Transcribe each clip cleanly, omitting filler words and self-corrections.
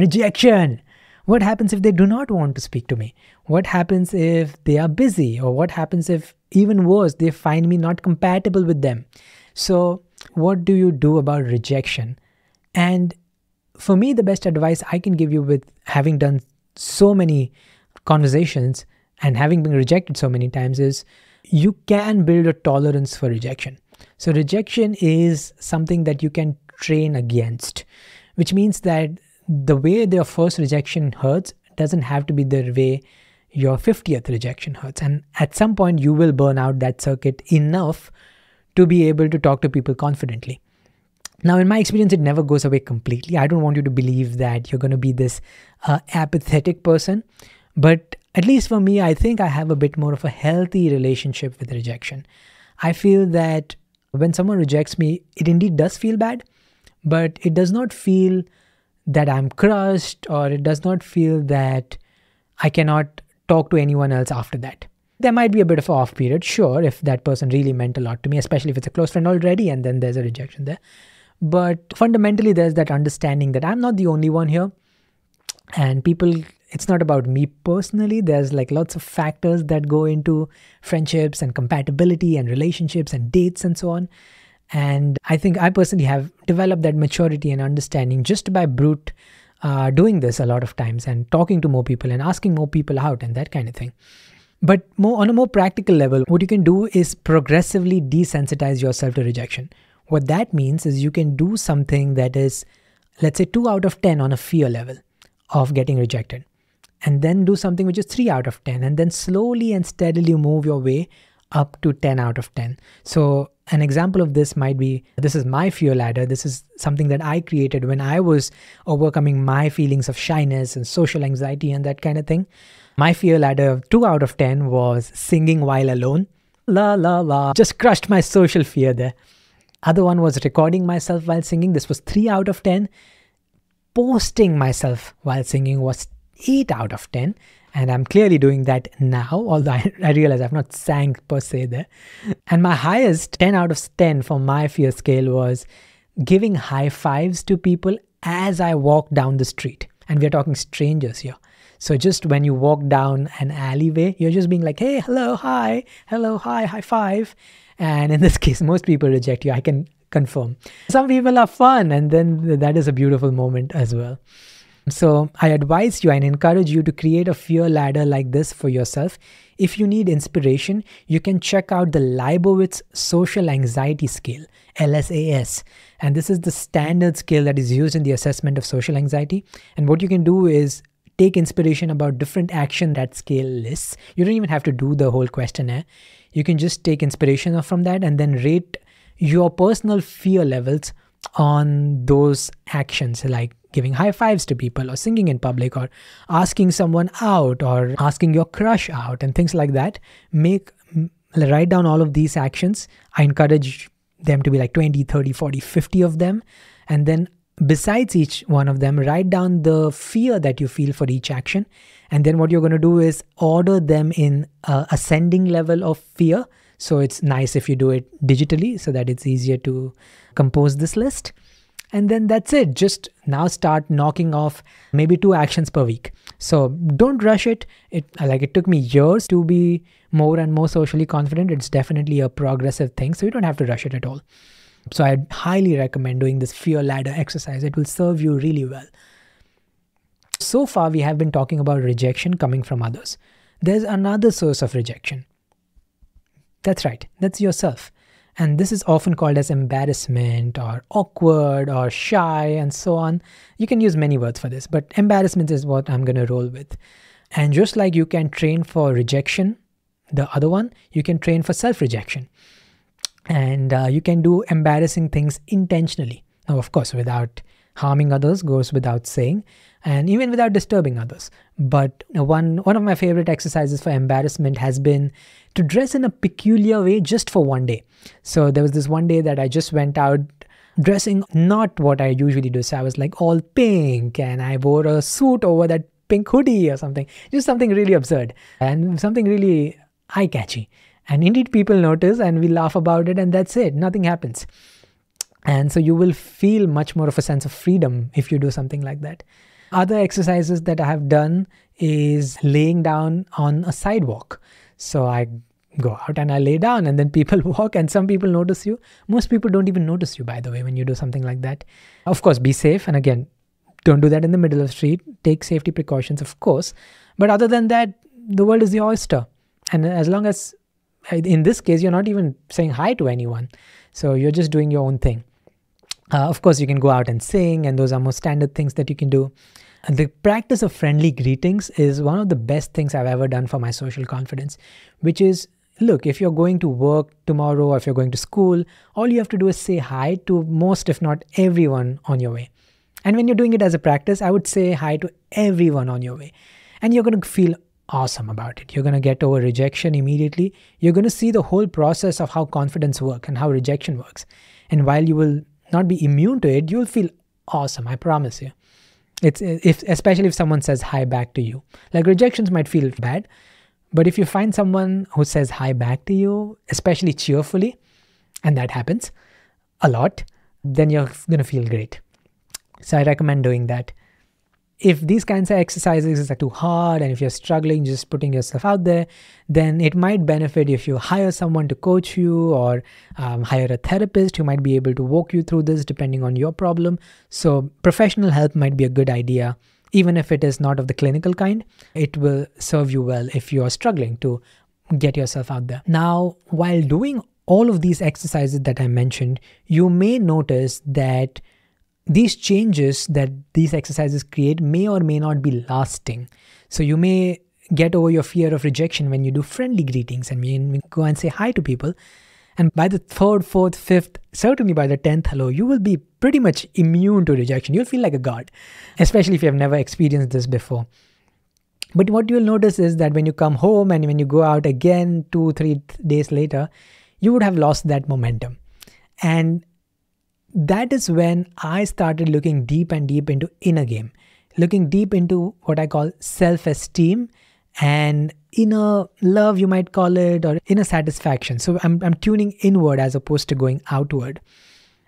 Rejection. What happens if they do not want to speak to me? What happens if they are busy? Or what happens if, even worse, they find me not compatible with them? So what do you do about rejection? And for me, the best advice I can give you, with having done so many conversations and having been rejected so many times, is you can build a tolerance for rejection. So rejection is something that you can train against, which means that the way their first rejection hurts doesn't have to be the way your 50th rejection hurts. And at some point, you will burn out that circuit enough to be able to talk to people confidently. Now, in my experience, it never goes away completely. I don't want you to believe that you're going to be this apathetic person. But at least for me, I think I have a bit more of a healthy relationship with rejection. I feel that when someone rejects me, it indeed does feel bad, but it does not feel that I'm crushed, or it does not feel that I cannot talk to anyone else after that. There might be a bit of an off period, sure, if that person really meant a lot to me, especially if it's a close friend already and then there's a rejection there. But fundamentally, there's that understanding that I'm not the only one here. And people, it's not about me personally. There's like lots of factors that go into friendships and compatibility and relationships and dates and so on. And I think I personally have developed that maturity and understanding just by brute doing this a lot of times and talking to more people and asking more people out and that kind of thing. But on a more practical level, what you can do is progressively desensitize yourself to rejection. What that means is you can do something that is, let's say, 2 out of 10 on a fear level of getting rejected. And then do something which is 3 out of 10. And then slowly and steadily move your way up to 10 out of 10. So an example of this might be, this is my fear ladder. This is something that I created when I was overcoming my feelings of shyness and social anxiety and that kind of thing. My fear ladder, 2 out of 10, was singing while alone. La, la, la. Just crushed my social fear there. Other one was recording myself while singing. This was 3 out of 10. Posting myself while singing was 8 out of 10. And I'm clearly doing that now, although I realize I've not sang per se there. And my highest 10 out of 10 for my fear scale was giving high fives to people as I walk down the street. And we're talking strangers here. So just when you walk down an alleyway, you're just being like, hey, hello, hi, high five. And in this case, most people reject you, I can confirm. Some people are fun, and then that is a beautiful moment as well. So I advise you and encourage you to create a fear ladder like this for yourself. If you need inspiration, you can check out the Leibowitz Social Anxiety Scale, LSAS. And this is the standard scale that is used in the assessment of social anxiety. And what you can do is take inspiration about different action that scale lists. You don't even have to do the whole questionnaire. You can just take inspiration from that and then rate your personal fear levels on those actions, like giving high fives to people or singing in public or asking someone out or asking your crush out and things like that. Write down all of these actions. I encourage them to be like 20, 30, 40, 50 of them. And then besides each one of them, write down the fear that you feel for each action. And then what you're going to do is order them in ascending level of fear. So it's nice if you do it digitally so that it's easier to compose this list. And then that's it. Just now start knocking off maybe 2 actions per week. So don't rush it. It took me years to be more and more socially confident. It's definitely a progressive thing. So you don't have to rush it at all. So I highly recommend doing this fear ladder exercise. It will serve you really well. So far, we have been talking about rejection coming from others. There's another source of rejection. That's right. That's yourself. And this is often called as embarrassment or awkward or shy and so on. You can use many words for this, but embarrassment is what I'm going to roll with. And just like you can train for rejection, the other one, you can train for self-rejection. And you can do embarrassing things intentionally. Now, of course, without harming others, goes without saying, and even without disturbing others. But one of my favorite exercises for embarrassment has been to dress in a peculiar way just for one day. So there was this one day that I just went out dressing not what I usually do. So I was like all pink and I wore a suit over that pink hoodie or something. Just something really absurd and something really eye-catchy. And indeed people notice and we laugh about it and that's it. Nothing happens. And so you will feel much more of a sense of freedom if you do something like that. Other exercises that I have done is laying down on a sidewalk. So I go out and I lay down, and then people walk, and some people notice you. Most people don't even notice you, by the way, when you do something like that. Of course, be safe. And again, don't do that in the middle of the street. Take safety precautions, of course. But other than that, the world is your oyster. And as long as, in this case, you're not even saying hi to anyone. So you're just doing your own thing. Of course, you can go out and sing, and those are more standard things that you can do. And the practice of friendly greetings is one of the best things I've ever done for my social confidence, which is, look, if you're going to work tomorrow or if you're going to school, all you have to do is say hi to most, if not everyone on your way. And when you're doing it as a practice, I would say hi to everyone on your way. And you're going to feel awesome about it. You're going to get over rejection immediately. You're going to see the whole process of how confidence works and how rejection works. And while you will not be immune to it, you'll feel awesome, I promise you. Especially if someone says hi back to you. Like, rejections might feel bad, but if you find someone who says hi back to you, especially cheerfully, and that happens a lot, then you're going to feel great. So I recommend doing that. If these kinds of exercises are too hard and if you're struggling just putting yourself out there, then it might benefit if you hire someone to coach you, or hire a therapist who might be able to walk you through this depending on your problem. So professional help might be a good idea, even if it is not of the clinical kind. It will serve you well if you are struggling to get yourself out there. Now, while doing all of these exercises that I mentioned, you may notice that these changes that these exercises create may or may not be lasting. So you may get over your fear of rejection when you do friendly greetings and you go and say hi to people. And by the third, fourth, fifth, certainly by the 10th hello, you will be pretty much immune to rejection. You'll feel like a god, especially if you have never experienced this before. But what you'll notice is that when you come home and when you go out again 2-3 days later, you would have lost that momentum. And that is when I started looking deep and deep into inner game, looking deep into what I call self-esteem and inner love, you might call it, or inner satisfaction. So I'm tuning inward as opposed to going outward.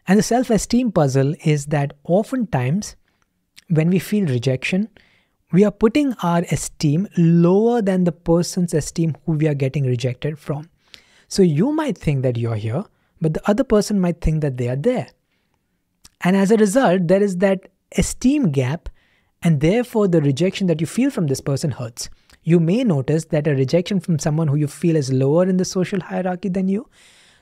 And the self-esteem puzzle is that oftentimes when we feel rejection, we are putting our esteem lower than the person's esteem who we are getting rejected from. So you might think that you're here, but the other person might think that they are there. And as a result, there is that esteem gap, and therefore the rejection that you feel from this person hurts. You may notice that a rejection from someone who you feel is lower in the social hierarchy than you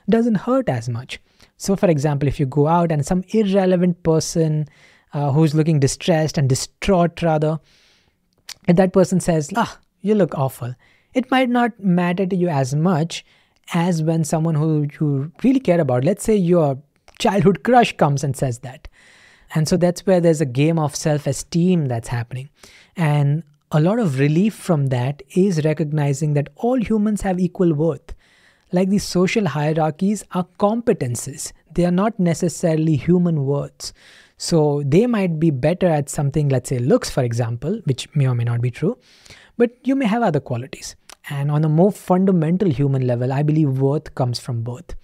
doesn't hurt as much. So for example, if you go out and some irrelevant person who's looking distressed and distraught rather, and that person says, you look awful, it might not matter to you as much as when someone who you really care about, let's say your childhood crush, comes and says that. And so that's where there's a game of self-esteem that's happening. And a lot of relief from that is recognizing that all humans have equal worth. Like, these social hierarchies are competences. They are not necessarily human worths. So they might be better at something, let's say looks, for example, which may or may not be true, but you may have other qualities. And on a more fundamental human level, I believe worth comes from both.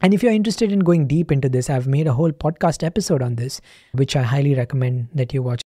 And if you're interested in going deep into this, I've made a whole podcast episode on this, which I highly recommend that you watch.